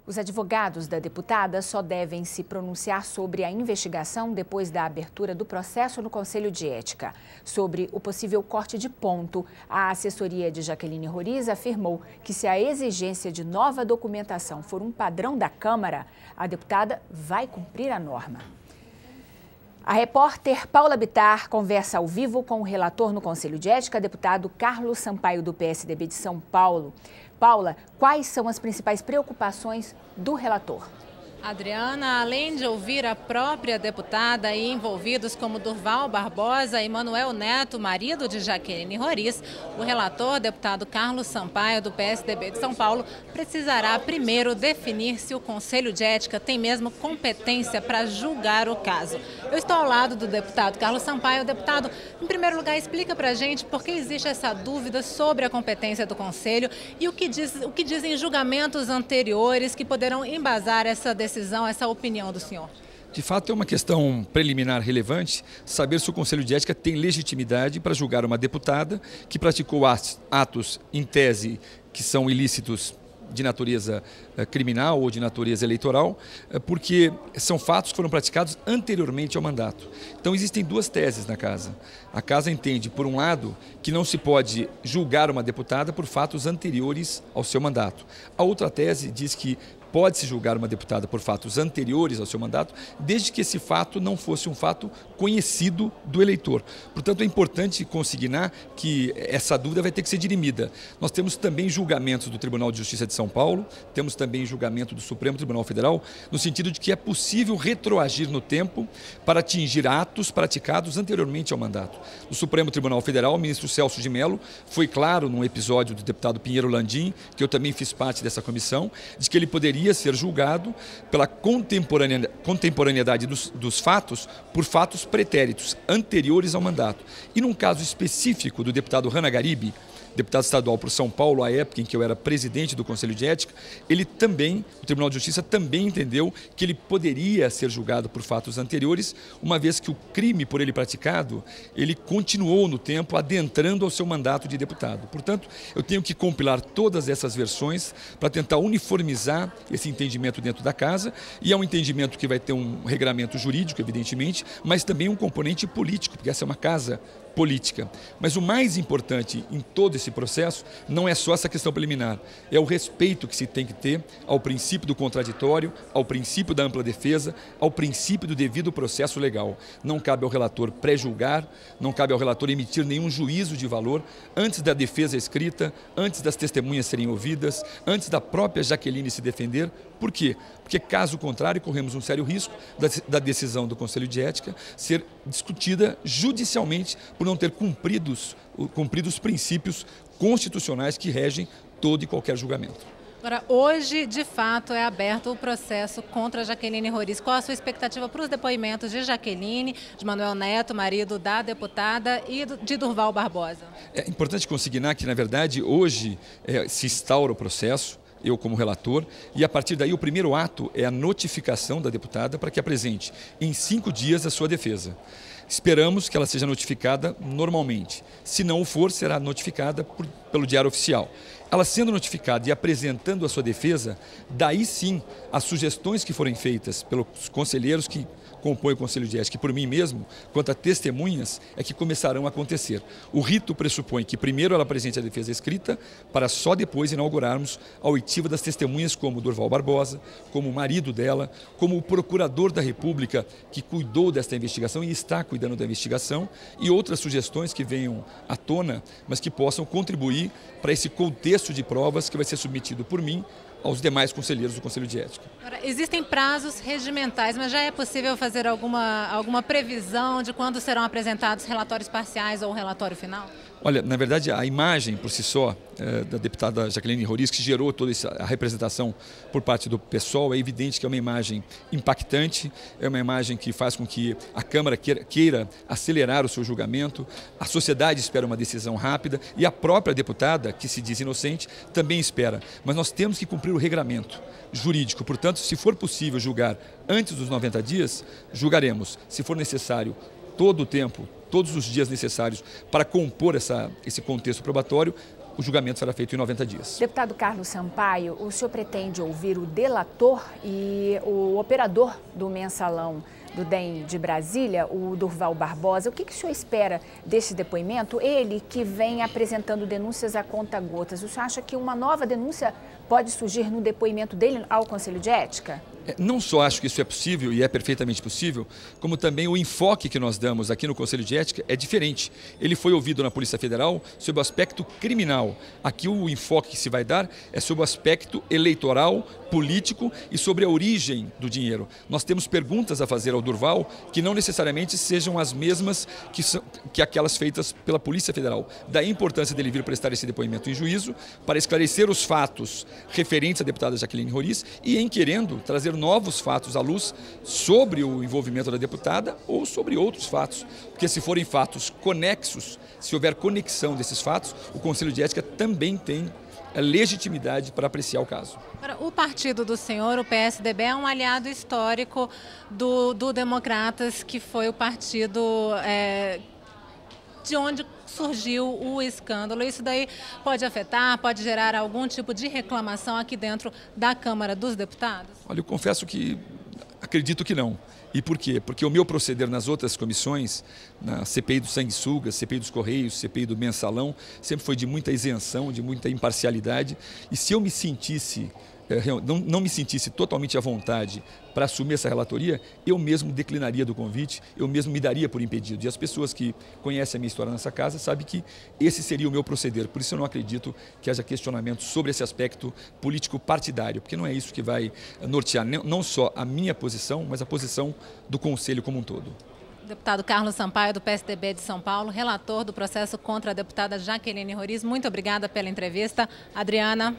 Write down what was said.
Os advogados da deputada só devem se pronunciar sobre a investigação depois da abertura do processo no Conselho de Ética. Sobre o possível corte de ponto, a assessoria de Jaqueline Roriz afirmou que se a exigência de nova documentação for um padrão da Câmara, a deputada vai cumprir a norma. A repórter Paula Bittar conversa ao vivo com o relator no Conselho de Ética, deputado Carlos Sampaio, do PSDB de São Paulo. Paula, quais são as principais preocupações do relator? Adriana, além de ouvir a própria deputada e envolvidos como Durval Barbosa e Manuel Neto, marido de Jaqueline Roriz, o relator, deputado Carlos Sampaio, do PSDB de São Paulo, precisará primeiro definir se o Conselho de Ética tem mesmo competência para julgar o caso. Eu estou ao lado do deputado Carlos Sampaio. Deputado, em primeiro lugar, explica para a gente por que existe essa dúvida sobre a competência do Conselho e o que dizem julgamentos anteriores que poderão embasar essa decisão, essa opinião do senhor. De fato, é uma questão preliminar relevante saber se o Conselho de Ética tem legitimidade para julgar uma deputada que praticou atos, em tese, que são ilícitos de natureza criminal ou de natureza eleitoral, porque são fatos que foram praticados anteriormente ao mandato. Então, existem duas teses na Casa. A Casa entende, por um lado, que não se pode julgar uma deputada por fatos anteriores ao seu mandato. A outra tese diz que pode-se julgar uma deputada por fatos anteriores ao seu mandato, desde que esse fato não fosse um fato conhecido do eleitor. Portanto, é importante consignar que essa dúvida vai ter que ser dirimida. Nós temos também julgamentos do Tribunal de Justiça de São Paulo, temos também julgamento do Supremo Tribunal Federal, no sentido de que é possível retroagir no tempo para atingir atos praticados anteriormente ao mandato. No Supremo Tribunal Federal, o ministro Celso de Mello foi claro num episódio do deputado Pinheiro Landim, que eu também fiz parte dessa comissão, de que ele poderia ser julgado pela contemporaneidade dos fatos por fatos pretéritos, anteriores ao mandato. E num caso específico do deputado Hanna Garibe, deputado estadual por São Paulo, à época em que eu era presidente do Conselho de Ética, o Tribunal de Justiça também entendeu que ele poderia ser julgado por fatos anteriores, uma vez que o crime por ele praticado, ele continuou no tempo, adentrando ao seu mandato de deputado. Portanto, eu tenho que compilar todas essas versões para tentar uniformizar esse entendimento dentro da Casa, e é um entendimento que vai ter um regramento jurídico, evidentemente, mas também um componente político, porque essa é uma Casa política. Mas o mais importante em todo esse processo não é só essa questão preliminar, é o respeito que se tem que ter ao princípio do contraditório, ao princípio da ampla defesa, ao princípio do devido processo legal. Não cabe ao relator pré-julgar, não cabe ao relator emitir nenhum juízo de valor antes da defesa escrita, antes das testemunhas serem ouvidas, antes da própria Jaqueline se defender. Por quê? Porque, caso contrário, corremos um sério risco da decisão do Conselho de Ética ser discutida judicialmente por não ter cumprido os princípios constitucionais que regem todo e qualquer julgamento. Agora, hoje, de fato, é aberto o processo contra a Jaqueline Roriz. Qual a sua expectativa para os depoimentos de Jaqueline, de Manuel Neto, marido da deputada, e de Durval Barbosa? É importante consignar que, na verdade, hoje se instaura o processo, eu como relator, e a partir daí o primeiro ato é a notificação da deputada para que apresente em 5 dias a sua defesa. Esperamos que ela seja notificada normalmente. Se não o for, será notificada pelo Diário Oficial. Ela sendo notificada e apresentando a sua defesa, daí sim as sugestões que forem feitas pelos conselheiros que compõem o Conselho de Ética e por mim mesmo, quanto a testemunhas, é que começarão a acontecer. O rito pressupõe que primeiro ela apresente a defesa escrita, para só depois inaugurarmos a oitiva das testemunhas como Durval Barbosa, como o marido dela, como o procurador da República que cuidou desta investigação e está cuidando da investigação, e outras sugestões que venham à tona, mas que possam contribuir para esse contexto de provas que vai ser submetido por mim aos demais conselheiros do Conselho de Ética. Agora, existem prazos regimentais, mas já é possível fazer alguma previsão de quando serão apresentados relatórios parciais ou o relatório final? Olha, na verdade, a imagem por si só da deputada Jaqueline Roriz, que gerou toda a representação por parte do PSOL, é evidente que é uma imagem impactante, é uma imagem que faz com que a Câmara queira acelerar o seu julgamento, a sociedade espera uma decisão rápida e a própria deputada, que se diz inocente, também espera. Mas nós temos que cumprir o regramento jurídico. Portanto, se for possível julgar antes dos 90 dias, julgaremos. Se for necessário todo o tempo, todos os dias necessários para compor esse contexto probatório, o julgamento será feito em 90 dias. Deputado Carlos Sampaio, o senhor pretende ouvir o delator e o operador do mensalão do DEM de Brasília, o Durval Barbosa. O que o senhor espera desse depoimento? Ele que vem apresentando denúncias a conta-gotas. O senhor acha que uma nova denúncia pode surgir no depoimento dele ao Conselho de Ética? Não só acho que isso é possível e é perfeitamente possível, como também o enfoque que nós damos aqui no Conselho de Ética é diferente. Ele foi ouvido na Polícia Federal sob o aspecto criminal. Aqui o enfoque que se vai dar é sobre o aspecto eleitoral, político e sobre a origem do dinheiro. Nós temos perguntas a fazer ao Durval que não necessariamente sejam as mesmas que aquelas feitas pela Polícia Federal. Daí a importância dele vir prestar esse depoimento em juízo para esclarecer os fatos referentes à deputada Jaqueline Roriz e, em querendo, trazer novos fatos à luz sobre o envolvimento da deputada ou sobre outros fatos. Porque se forem fatos conexos, se houver conexão desses fatos, o Conselho de Ética também tem a legitimidade para apreciar o caso. O partido do senhor, o PSDB, é um aliado histórico do Democratas, que foi o partido de onde surgiu o escândalo. Isso daí pode afetar, pode gerar algum tipo de reclamação aqui dentro da Câmara dos Deputados? Olha, eu confesso que acredito que não. E por quê? Porque o meu proceder nas outras comissões, na CPI do Sanguessuga, CPI dos Correios, CPI do Mensalão, sempre foi de muita isenção, de muita imparcialidade. E se eu me sentisse, não me sentisse totalmente à vontade para assumir essa relatoria, eu mesmo declinaria do convite, eu mesmo me daria por impedido. E as pessoas que conhecem a minha história nessa casa sabem que esse seria o meu proceder. Por isso eu não acredito que haja questionamento sobre esse aspecto político partidário, porque não é isso que vai nortear não só a minha posição, mas a posição do Conselho como um todo. Deputado Carlos Sampaio, do PSDB de São Paulo, relator do processo contra a deputada Jaqueline Roriz. Muito obrigada pela entrevista. Adriana.